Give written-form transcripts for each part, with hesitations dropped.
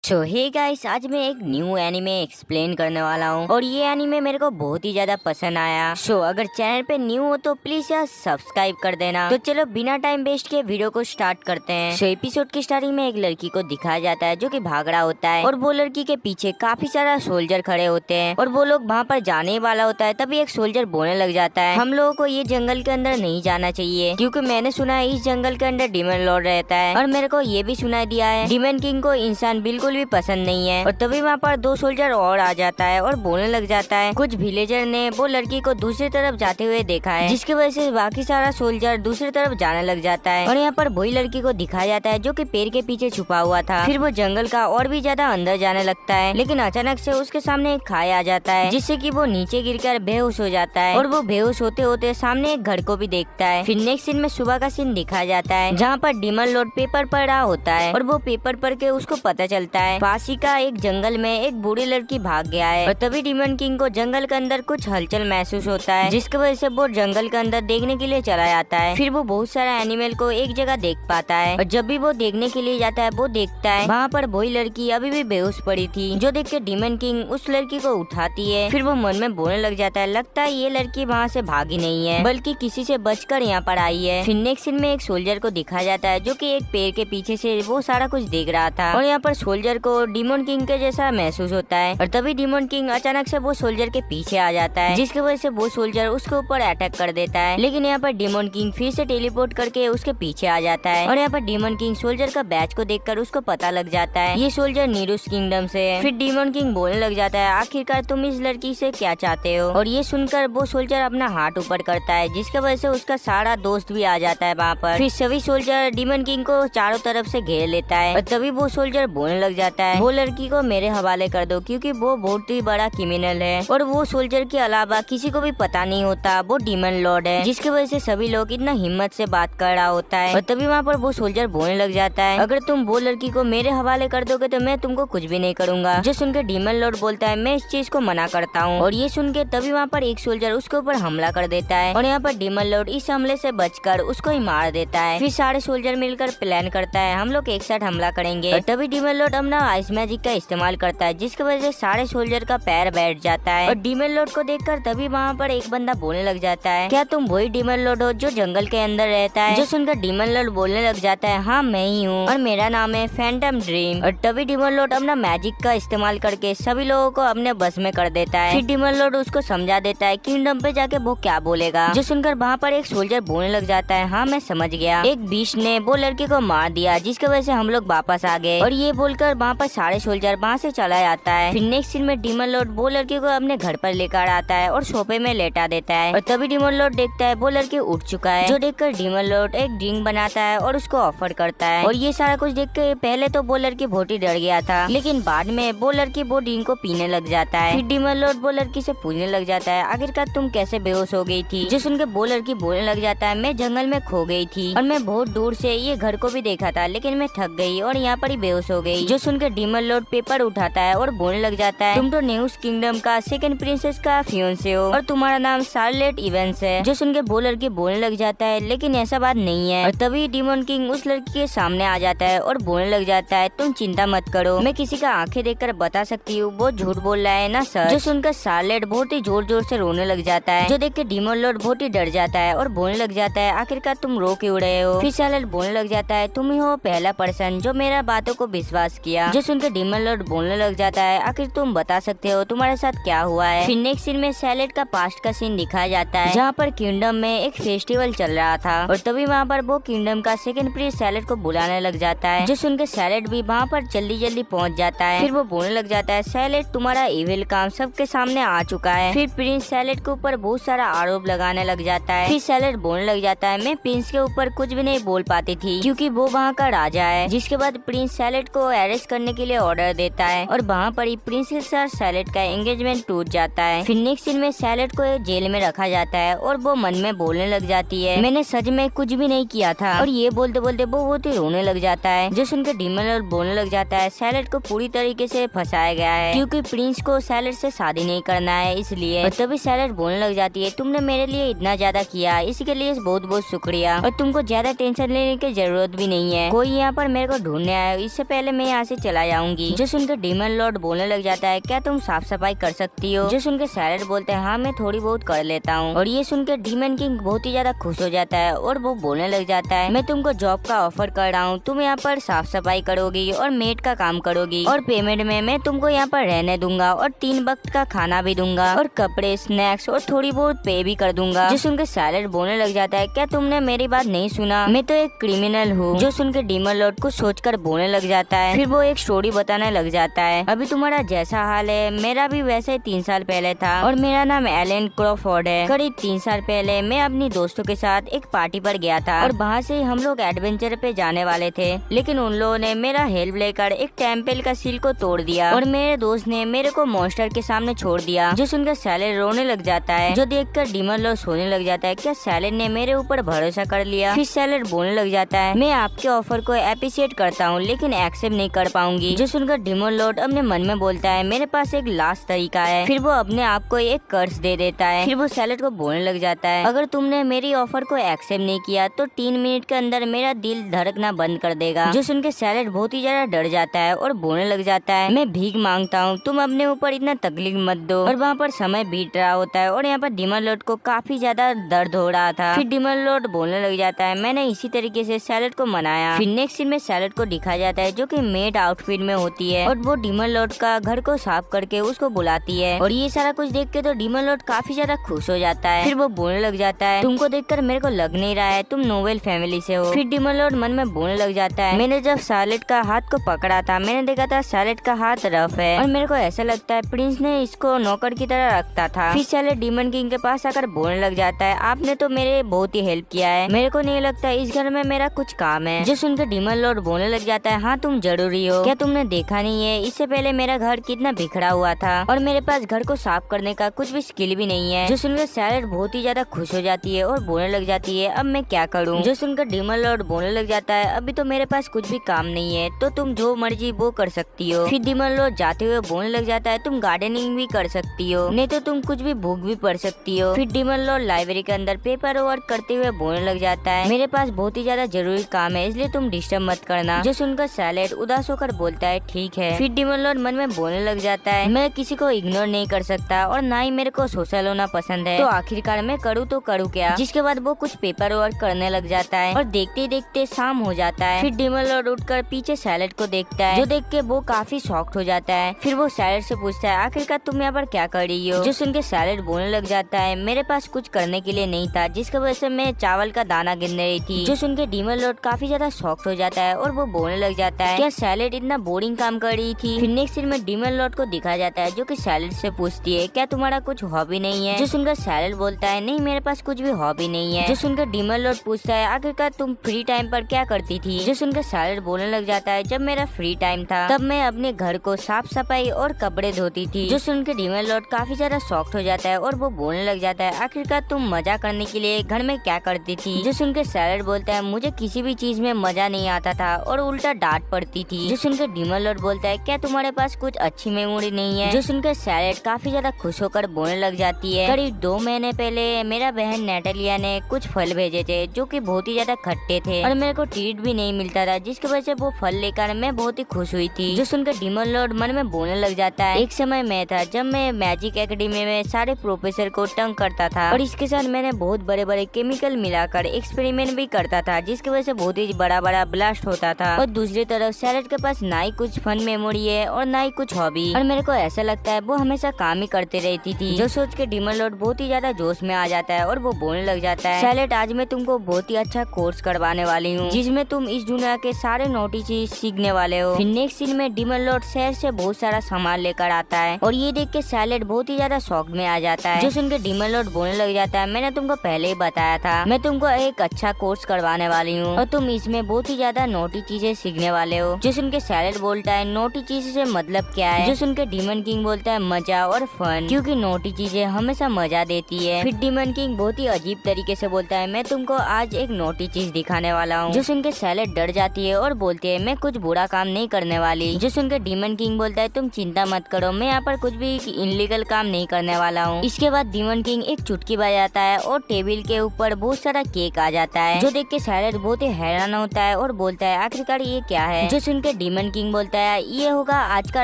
Hey guys, आज मैं एक न्यू एनिमे एक्सप्लेन करने वाला हूँ और ये एनिमे मेरे को बहुत ही ज्यादा पसंद आया। अगर चैनल पे न्यू हो तो प्लीज यार सब्सक्राइब कर देना। तो चलो बिना टाइम वेस्ट किए वीडियो को स्टार्ट करते हैं। एपिसोड की स्टार्टिंग में एक लड़की को दिखाया जाता है जो कि भाग रहा होता है और वो लड़की के पीछे काफी सारा सोल्जर खड़े होते हैं और वो लोग वहाँ पर जाने वाला होता है। तभी एक सोल्जर बोलने लग जाता है, हम लोगों को ये जंगल के अंदर नहीं जाना चाहिए क्योंकि मैंने सुना है इस जंगल के अंदर डीमन लॉर्ड रहता है और मेरे को ये भी सुनाई दिया है डीमन किंग को इंसान बिल्कुल भी पसंद नहीं है। और तभी वहाँ पर दो सोल्जर और आ जाता है और बोलने लग जाता है, कुछ विलेजर ने वो लड़की को दूसरी तरफ जाते हुए देखा है जिसकी वजह से बाकी सारा सोल्जर दूसरी तरफ जाने लग जाता है और यहाँ पर वही लड़की को दिखाया जाता है जो कि पेड़ के पीछे छुपा हुआ था। फिर वो जंगल का और भी ज्यादा अंदर जाने लगता है, लेकिन अचानक से उसके सामने एक खाई आ जाता है जिससे कि वो नीचे गिरकर बेहोश हो जाता है और वो बेहोश होते होते सामने एक घर को भी देखता है। फिर नेक्स्ट सीन में सुबह का सीन दिखाया जाता है जहाँ पर डीमन लॉर्ड पेपर पढ़ रहा होता है और वो पेपर पढ़ के उसको पता चलता है पास ही का एक जंगल में एक बूढ़ी लड़की भाग गया है। और तभी डीमन किंग को जंगल के अंदर कुछ हलचल महसूस होता है जिसकी वजह से वो जंगल के अंदर देखने के लिए चला जाता है। फिर वो बहुत सारा एनिमल को एक जगह देख पाता है और जब भी वो देखने के लिए जाता है वो देखता है वहाँ पर वही लड़की अभी भी बेहोश पड़ी थी, जो देख के डीमन किंग उस लड़की को उठाती है। फिर वो मन में बोलने लग जाता है, लगता है ये लड़की वहाँ से भागी नहीं है बल्कि किसी से बचकर यहाँ पर आई है। फिर नेक्स्ट सीन में एक सोल्जर को दिखाया जाता है जो कि एक पेड़ के पीछे से वो सारा कुछ देख रहा था और यहाँ पर सोल्जर को डीमन किंग के जैसा महसूस होता है और तभी डीमन किंग अचानक से वो सोल्जर के पीछे आ जाता है जिसकी वजह से वो सोल्जर उसके ऊपर अटैक कर देता है। लेकिन यहाँ पर डीमन किंग फिर से टेलीपोर्ट करके उसके पीछे आ जाता है और यहाँ पर डीमन किंग सोल्जर का बैच को देखकर उसको पता लग जाता है ये सोल्जर नीरुस किंगडम से है। फिर डीमन किंग बोलने लग जाता है, आखिरकार तुम इस लड़की से क्या चाहते हो। और ये सुनकर वो सोल्जर अपना हाथ ऊपर करता है जिसकी वजह से उसका सारा दोस्त भी आ जाता है वहाँ पर। फिर सभी सोल्जर डीमन किंग को चारों तरफ से घेर लेता है और तभी वो सोल्जर बोलने लग जाता है, वो लड़की को मेरे हवाले कर दो क्योंकि वो बहुत ही बड़ा क्रिमिनल है और वो सोल्जर के अलावा किसी को भी पता नहीं होता वो डीमन लॉर्ड है, जिसकी वजह से सभी लोग इतना हिम्मत से बात कर रहा होता है। और तभी वहाँ पर वो सोल्जर बोलने लग जाता है, अगर तुम वो लड़की को मेरे हवाले कर दोगे तो मैं तुमको कुछ भी नहीं करूंगा। जो सुनकर डीमन लॉर्ड बोलता है, मैं इस चीज को मना करता हूँ। और ये सुन के तभी वहाँ पर एक सोल्जर उसके ऊपर हमला कर देता है और यहाँ पर डीमन लॉर्ड इस हमले से बचकर उसको ही मार देता है। फिर सारे सोल्जर मिलकर प्लान करता है, हम लोग एक साथ हमला करेंगे। और तभी डीमन लॉर्ड अपना आइस मैजिक का इस्तेमाल करता है जिसकी वजह से सारे सोल्जर का पैर बैठ जाता है। और डीमन लॉर्ड को देखकर तभी वहाँ पर एक बंदा बोलने लग जाता है, क्या तुम वही डीमन लॉर्ड हो जो जंगल के अंदर रहता है। जो सुनकर डीमन लॉर्ड बोलने लग जाता है, हाँ मैं ही हूँ और मेरा नाम है फैंटम ड्रीम। और तभी डीमन लॉर्ड अपना मैजिक का इस्तेमाल करके सभी लोगों को अपने बस में कर देता है। फिर डीमन लॉर्ड उसको समझा देता है किंगडम पे जाके वो क्या बोलेगा। जो सुनकर वहाँ पर एक सोल्जर बोलने लग जाता है, हाँ मैं समझ गया, एक बीस्ट ने वो लड़की को मार दिया जिसकी वजह से हम लोग वापस आ गए। और ये बोलकर वहाँ पर सारे सोल्जर वहाँ से चला जाता है। फिर नेक्स्ट सीन में डीमन लॉर्ड वो लड़की को अपने घर पर लेकर आता है और सोफे में लेटा देता है। और तभी डीमन लॉर्ड देखता है वो लड़की उठ चुका है, जो देखकर डीमन लॉर्ड एक ड्रिंक बनाता है और उसको ऑफर करता है। और ये सारा कुछ देख के पहले तो वो लड़की बहुत ही डर गया था, लेकिन बाद में वो लड़की वो ड्रिंक को पीने लग जाता है। फिर डीमन लॉर्ड वो लड़की से पूछने लग जाता है, आखिरकार तुम कैसे बेहोश हो गई थी। जो सुनकर वो लड़की बोलने लग जाता है, मैं जंगल में खो गई थी और मैं बहुत दूर से ये घर को भी देखा था, लेकिन मैं थक गई और यहाँ पर ही बेहोश हो गई। जो सुनकर डीमन लॉर्ड पेपर उठाता है और बोलने लग जाता है, तुम तो न्यूज किंगडम का सेकंड प्रिंसेस का फियोंसे हो और तुम्हारा नाम शार्लेट इवेंस है। जो सुन के वो लड़की बोलने लग जाता है, लेकिन ऐसा बात नहीं है। और तभी डीमन किंग उस लड़की के सामने आ जाता है और बोलने लग जाता है, तुम चिंता मत करो, मैं किसी का आंखें देखकर बता सकती हूँ वो झूठ बोल रहा है ना सर। जो सुनकर शार्लेट बहुत ही जोर जोर से रोने लग जाता है, जो देख के डीमन लॉर्ड बहुत ही डर जाता है और बोलने लग जाता है, आखिरकार तुम रो क्यों रहे हो। फिर शार्लेट बोलने लग जाता है, तुम ही हो पहला पर्सन जो मेरा बातों को विश्वास किया। जो सुनकर डीमन लॉर्ड बोलने लग जाता है, आखिर तुम बता सकते हो तुम्हारे साथ क्या हुआ है। फिर नेक्स्ट सीन में सैलेड का पास्ट का सीन दिखाया जाता है जहाँ पर किंगडम में एक फेस्टिवल चल रहा था और तभी वहाँ पर वो किंगडम का सेकंड प्रिंस सैलेड को बुलाने लग जाता है। जो सुनकर सैलेड भी वहाँ पर जल्दी जल्दी पहुँच जाता है। फिर वो बोलने लग जाता है, सैलेड तुम्हारा इविल काम सबके सामने आ चुका है। फिर प्रिंस सैलेड के ऊपर बहुत सारा आरोप लगाने लग जाता है। फिर सैलेड बोलने लग जाता है, मैं प्रिंस के ऊपर कुछ भी नहीं बोल पाती थी क्योंकि वो वहाँ का राजा है। जिसके बाद प्रिंस सैलेड को अरेस्ट करने के लिए ऑर्डर देता है और वहाँ पर ही प्रिंस के साथ सैलेड का एंगेजमेंट टूट जाता है। फिर नेक्स्ट सीन में सैलेड को जेल में रखा जाता है और वो मन में बोलने लग जाती है, मैंने सच में कुछ भी नहीं किया था। और ये बोलते बोलते वो बहुत ही रोने लग जाता है। जो सुनकर डीमन लॉर्ड बोलने लग जाता है, सैलेड को पूरी तरीके से फंसाया गया है क्योंकि प्रिंस को सैलेड से शादी नहीं करना है इसलिए। और तभी सैलेड बोलने लग जाती है, तुमने मेरे लिए इतना ज्यादा किया इसके लिए बहुत बहुत शुक्रिया और तुमको ज्यादा टेंशन लेने की जरूरत भी नहीं है। कोई यहाँ पर मेरे को ढूंढने आया, इससे पहले मैं यहाँ से चला जाऊंगी। जो सुनकर डीमन लॉर्ड बोलने लग जाता है क्या तुम साफ सफाई कर सकती हो? जो सुनकर सैलेड बोलते हैं हाँ मैं थोड़ी बहुत कर लेता हूँ। और ये सुनकर डीमन किंग बहुत ही ज्यादा खुश हो जाता है और वो बोलने लग जाता है मैं तुमको जॉब का ऑफर कर रहा हूँ, तुम यहाँ पर साफ सफाई करोगी और मेड का काम करोगी और पेमेंट में मैं तुमको यहाँ पर रहने दूंगा और 3 वक्त का खाना भी दूंगा और कपड़े, स्नैक्स और थोड़ी बहुत पे भी कर दूंगा। जो सुनकर सैलेड बोलने लग जाता है क्या तुमने मेरी बात नहीं सुना, मैं तो एक क्रिमिनल हूँ। जो सुनकर डीमन लॉर्ड कुछ सोचकर बोलने लग जाता है। फिर वो एक स्टोरी बताने लग जाता है अभी तुम्हारा जैसा हाल है मेरा भी वैसे 3 साल पहले था और मेरा नाम एलन क्रॉफोर्ड है। करीब 3 साल पहले मैं अपनी दोस्तों के साथ एक पार्टी पर गया था और वहाँ से हम लोग एडवेंचर पे जाने वाले थे, लेकिन उन लोगों ने मेरा हेल्प लेकर एक टेम्पल का सील को तोड़ दिया और मेरे दोस्त ने मेरे को मॉन्स्टर के सामने छोड़ दिया। जो सुनकर सैलेड रोने लग जाता है। जो देखकर डीमन लॉर्ड सोने लग जाता है क्या सैलेड ने मेरे ऊपर भरोसा कर लिया? फिर सैलेड बोलने लग जाता है मैं आपके ऑफर को अप्रिशिएट करता हूँ लेकिन एक्सेप्ट नहीं कर पाऊंगी। जो सुनकर डीमन लॉर्ड अपने मन में बोलता है मेरे पास एक लास्ट तरीका है। फिर वो अपने आप को एक कर्ज दे देता है। फिर वो सैलेड को बोलने लग जाता है अगर तुमने मेरी ऑफर को एक्सेप्ट नहीं किया तो 3 मिनट के अंदर मेरा दिल धड़कना बंद कर देगा। जो सुनकर सैलेड बहुत ही ज्यादा डर जाता है और बोलने लग जाता है मैं भीख मांगता हूँ, तुम अपने ऊपर इतना तकलीफ मत दो। और वहाँ पर समय बीत रहा होता है और यहाँ पर डीमन लॉर्ड को काफी ज्यादा दर्द हो रहा था। फिर डीमन लॉर्ड बोलने लग जाता है मैंने इसी तरीके से सैलेड को मनाया। फिर नेक्स्ट सीन में सैलेड को दिखाया जाता है जो कि मेड आउटफिट में होती है और वो डीमन लॉर्ड का घर को साफ करके उसको बुलाती है और ये सारा कुछ देख के तो डीमन लॉर्ड काफी ज्यादा खुश हो जाता है। फिर वो बोलने लग जाता है तुमको देखकर मेरे को लग नहीं रहा है तुम नोबेल फैमिली से हो। फिर डीमन लॉर्ड मन में बोलने लग जाता है मैंने जब सैलेड का हाथ को पकड़ा था मैंने देखा था सैलेड का हाथ रफ है और मेरे को ऐसा लगता है प्रिंस ने इसको नौकर की तरह रखता था। फिर सैलेड डीमन किंग के पास आकर बोलने लग जाता है आपने तो मेरे बहुत ही हेल्प किया है, मेरे को नहीं लगता इस घर में मेरा कुछ काम है। जो सुनकर डीमन लॉर्ड बोलने लग जाता है हाँ तुम जरूरी हो, क्या तुमने देखा नहीं है इससे पहले मेरा घर कितना बिखरा हुआ था और मेरे पास घर को साफ करने का कुछ भी स्किल भी नहीं है। जो सुनकर सैलेड बहुत ही ज्यादा खुश हो जाती है और बोलने लग जाती है अब मैं क्या करूँ? जो सुनकर डीमन लॉर्ड बोलने लग जाता है अभी तो मेरे पास कुछ भी काम नहीं है तो तुम जो मर्जी वो कर सकती हो। फिर डीमन लॉर्ड जाते हुए बोलने लग जाता है तुम गार्डनिंग भी कर सकती हो, नहीं तो तुम कुछ भी बुक भी पढ़ सकती हो। फिर डीमन लॉर्ड लाइब्रेरी के अंदर पेपर वर्क करते हुए बोलने लग जाता है मेरे पास बहुत ही ज्यादा जरूरी काम है इसलिए तुम डिस्टर्ब मत करना। जो सुनकर सैलेड उदास होकर बोलता है ठीक है। फिर डीमन लॉर्ड मन में बोलने लग जाता है मैं किसी को इग्नोर नहीं कर सकता और ना ही मेरे को सोशल होना पसंद है तो आखिरकार मैं करूँ तो करूँ क्या? जिसके बाद वो कुछ पेपर वर्क करने लग जाता है और देखते देखते शाम हो जाता है। फिर डीमन लॉर्ड उठकर पीछे सैलेड को देखता है जो देख के वो काफी शॉक्ड हो जाता है। फिर वो सैलेड से पूछता है आखिरकार तुम यहाँ पर क्या कर रही हो? जो सुन के सैलेड बोलने लग जाता है मेरे पास कुछ करने के लिए नहीं था जिसकी वजह से मैं चावल का दाना गिनने रही थी। जो सुन के डीमन लॉर्ड काफी ज्यादा शॉक्ड हो जाता है और वो बोलने लग जाता है क्या सैलेड इतना बोरिंग काम कर रही थी? फिर नेक्स्ट सीन में डीमन लॉर्ड को दिखाया जाता है जो कि सैलेड से पूछती है क्या तुम्हारा कुछ हॉबी नहीं है? जो सुनकर सैलेड बोलता है नहीं मेरे पास कुछ भी हॉबी नहीं है। जो सुनकर डीमन लॉर्ड पूछता है आखिरकार तुम फ्री टाइम पर क्या करती थी? जो सुनकर सैलेड बोलने लग जाता है जब मेरा फ्री टाइम था तब मैं अपने घर को साफ सफाई और कपड़े धोती थी। जो सुनकर डीमन लॉर्ड काफी ज्यादा शॉक्ड हो जाता है और वो बोलने लग जाता है आखिरकार तुम मजा करने के लिए घर में क्या करती थी? जो सुनकर सैलेड बोलता है मुझे किसी भी चीज में मजा नहीं आता था और उल्टा डांट पड़ती थी। जो सुनकर डीमन लॉर्ड बोलता है क्या तुम्हारे पास कुछ अच्छी मेमोरी नहीं है? जो सुनकर सैलेड काफी ज्यादा खुश होकर बोलने लग जाती है करीब 2 महीने पहले मेरा बहन नेटलिया ने कुछ फल भेजे थे जो कि बहुत ही ज्यादा खट्टे थे और मेरे को ट्रीट भी नहीं मिलता था जिसकी वजह से वो फल लेकर मैं बहुत ही खुश हुई थी। जो सुनकर डीमन लॉर्ड मन में बोलने लग जाता है एक समय मैं था जब मैं मैजिक एकेडमी में सारे प्रोफेसर को तंग करता था और इसके साथ मैंने बहुत बड़े बड़े केमिकल मिलाकर एक्सपेरिमेंट भी करता था जिसकी वजह से बहुत ही बड़ा बड़ा ब्लास्ट होता था। और दूसरी तरफ सैलेड के पास ना ही कुछ फन मेमोरी है और ना ही कुछ हॉबी और मेरे को ऐसा लगता है वो हमेशा काम ही करते रहती थी। जो सोच के डीमन लॉर्ड बहुत ही ज्यादा जोश में आ जाता है और वो बोलने लग जाता है सैलेड आज मैं तुमको बहुत ही अच्छा कोर्स करवाने वाली हूँ जिसमें तुम इस दुनिया के सारे नोटी चीज सीखने वाले हो। फिर नेक्स्ट सीन में डीमन लॉर्ड शहर से बहुत सारा सामान लेकर आता है और ये देख के सैलेड बहुत ही ज्यादा शॉक में आ जाता है। जो सुन के डीमन लॉर्ड बोलने लग जाता है मैंने तुमको पहले ही बताया था मैं तुमको एक अच्छा कोर्स करवाने वाली हूँ और तुम इसमें बहुत ही ज्यादा नोटी चीजें सीखने वाले हो। जो सुन के सैलेड बोलता है नोटी चीज से मतलब क्या है? जो सुन के डीमन किंग बोलता है मजा और फन, क्योंकि नोटी चीजें हमेशा मजा देती है। फिर डीमन किंग बहुत ही अजीब तरीके से बोलता है मैं तुमको आज एक नोटी चीज दिखाने वाला हूँ। जो सुन के सैलेड डर जाती है और बोलती है मैं कुछ बुरा काम नहीं करने वाली। जो सुन के डीमन किंग बोलता है तुम चिंता मत करो मैं यहाँ पर कुछ भी इनलीगल काम नहीं करने वाला हूँ। इसके बाद डीमन किंग एक चुटकी बजाता है और टेबल के ऊपर बहुत सारा केक आ जाता है जो देख के सैलेड बहुत ही हैरान होता है और बोलता है आखिरकार ये क्या है? जो सुन के डीमन किंग बोलता है ये होगा आज का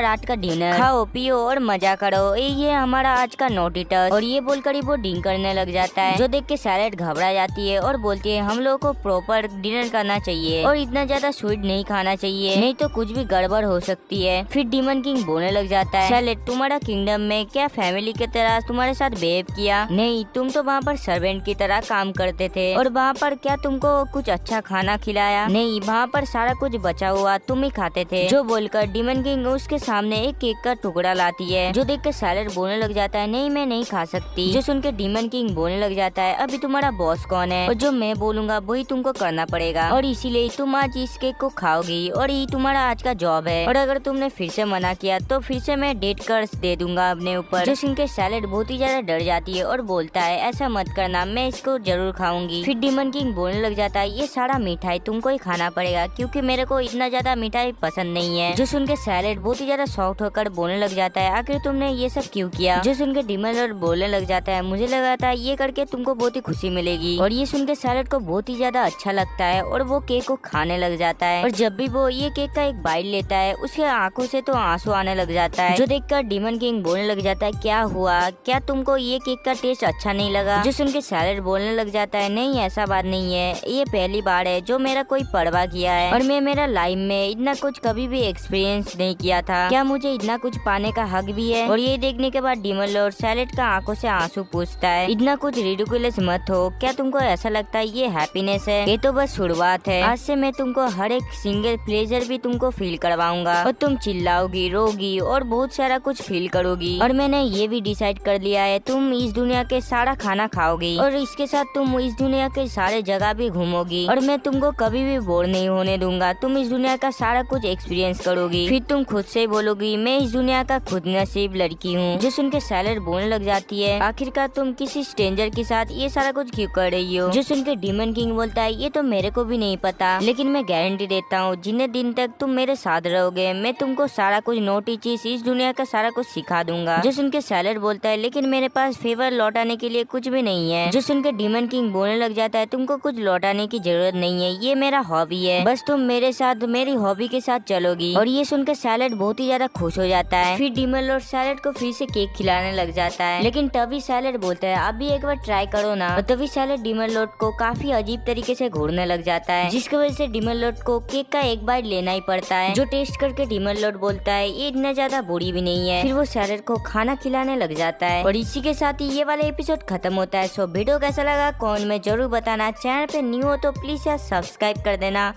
रात का डिनर, खाओ पियो और मजा करो, ये हमारा आज का नोटी टच। और ये बोलकर ही वो ड्रिंक करने लग जाता है, जो देख के सैलेड घबरा जाती है और बोलती है हम लोगों को प्रॉपर डिनर करना चाहिए और इतना ज्यादा स्वीट नहीं खाना चाहिए, नहीं तो कुछ भी गड़बड़ हो सकती है। फिर डीमन किंग बोलने लग जाता है सैलेड तुम्हारा किंगडम में क्या फैमिली की तरह तुम्हारे साथ बिहेव किया? नहीं, तुम तो वहाँ पर सर्वेंट की तरह काम करते थे। और वहाँ पर क्या तुमको कुछ अच्छा खाना खिलाया? नहीं, वहाँ पर सारा कुछ बचा हुआ तुम ही खाते थे। जो बोलकर डीमन किंग उसके सामने एक केक का टुकड़ा लाती है, जो देख के सैलेड बोलने लग जाता है नहीं मैं नहीं खा सकती। जो सुन के डीमन किंग बोलने लग जाता है अभी तुम्हारा बॉस कौन है और जो मैं बोलूंगा वही तुमको करना पड़ेगा और इसीलिए तुम आज इस केक को खाओगी और ये तुम्हारा आज का जॉब है। और अगर तुमने फिर से मना किया तो फिर से मैं डेट कर्स दे दूंगा अपने ऊपर। जो सुन के सैलेड बहुत ही ज्यादा डर जाती है और बोलता है ऐसा मत करना, मैं इसको जरूर खाऊंगी। फिर डीमन किंग बोलने लग जाता है ये सारा मिठाई तुमको ही खाना पड़ेगा क्योंकि मेरे को इतना ज्यादा मिठाई पसंद नहीं है। जो सुन के सैलेड बहुत ही ज्यादा शॉक्ड होकर बोलने लग जाता है आखिर तुमने ये सब क्यों किया? जो सुन के डीमन लॉर्ड बोलने लग जाता है मुझे लगा था ये करके तुमको बहुत ही खुशी मिलेगी। और ये सुन के सैलेड को बहुत ही ज्यादा अच्छा लगता है और वो केक को खाने लग जाता है। और जब भी वो ये केक का एक बाइट लेता है उसके आंखों से तो आंसू आने लग जाता है। जो देखकर डीमन किंग बोलने लग जाता है क्या हुआ, क्या तुमको ये केक का टेस्ट अच्छा नहीं लगा? जो सुन के सैलेड बोलने लग जाता है नहीं ऐसा बात नहीं है, ये पहली बार है जो मेरा कोई परवाह किया है और मैं मेरा लाइफ में इतना कुछ कभी भी एक्सपीरियंस नहीं किया था, क्या मुझे इतना कुछ पाने का हक भी है? और ये देखने के बाद डीमन लॉर्ड सैलेड का आंखों से आंसू पूछता है इतना कुछ रिडिकुलस मत हो, क्या तुमको ऐसा लगता है ये हैप्पीनेस है? ये तो बस शुरुआत है, आज से मैं तुमको हर एक सिंगल प्लेजर भी तुमको फील करवाऊंगा और तुम चिल्लाओगी रोगी और बहुत सारा कुछ फील करोगी। और मैंने ये भी डिसाइड कर लिया है तुम इस दुनिया के सारा खाना खाओगी और इसके साथ तुम इस दुनिया के सारे जगह भी घूमोगी और मैं तुमको कभी भी बोर नहीं होने दूंगा, तुम इस दुनिया का सारा कुछ एक्सपीरियंस करोगी। फिर तुम खुद से बोलोगी मैं इस दुनिया का खुद नसीब लड़की हूँ। जो सुन के सैलेड बोलने लग जाती है आखिरकार तुम किसी स्ट्रेंजर के साथ ये सारा कुछ क्यों कर रही हो? जो सुन के डीमन किंग बोलता है ये तो मेरे को भी नहीं पता, लेकिन मैं गारंटी देता हूँ जितने दिन तक तुम मेरे साथ रहोगे मैं तुमको सारा कुछ नोटी चीज इस दुनिया का सारा कुछ सिखा दूंगा। जो सुन के सैलेड बोलता है लेकिन मेरे पास फेवर लौटाने के लिए कुछ भी नहीं है। जो सुन के डीमन किंग बोलने लग जाता है तुमको कुछ लौटाने की जरूरत नहीं है, ये मेरा हॉबी है, बस तुम मेरे साथ मेरी हॉबी के साथ चलोगी। और ये सुनकर सैलेड बहुत ही ज्यादा खुश हो जाता है। फिर डीमन लॉर्ड सैलेड को फिर से केक खिलाने लग जाता है, लेकिन तभी सैलेड बोलता है अभी एक बार ट्राई करो ना। और तभी सैलेड डीमन लॉर्ड को काफी अजीब तरीके से घूरने लग जाता है, जिसकी वजह से डीमन लॉर्ड को केक का एक बाइट लेना ही पड़ता है। जो टेस्ट करके डीमन लॉर्ड बोलता है ये इतना ज्यादा बुरी भी नहीं है। फिर वो सैलेड को खाना खिलाने लग जाता है और इसी के साथ ही ये वाला एपिसोड खत्म होता है। सो वीडियो कैसा लगा कमेंट में जरूर बताना, चैनल पे न्यू हो तो प्लीज यार सब्सक्राइब कर देना।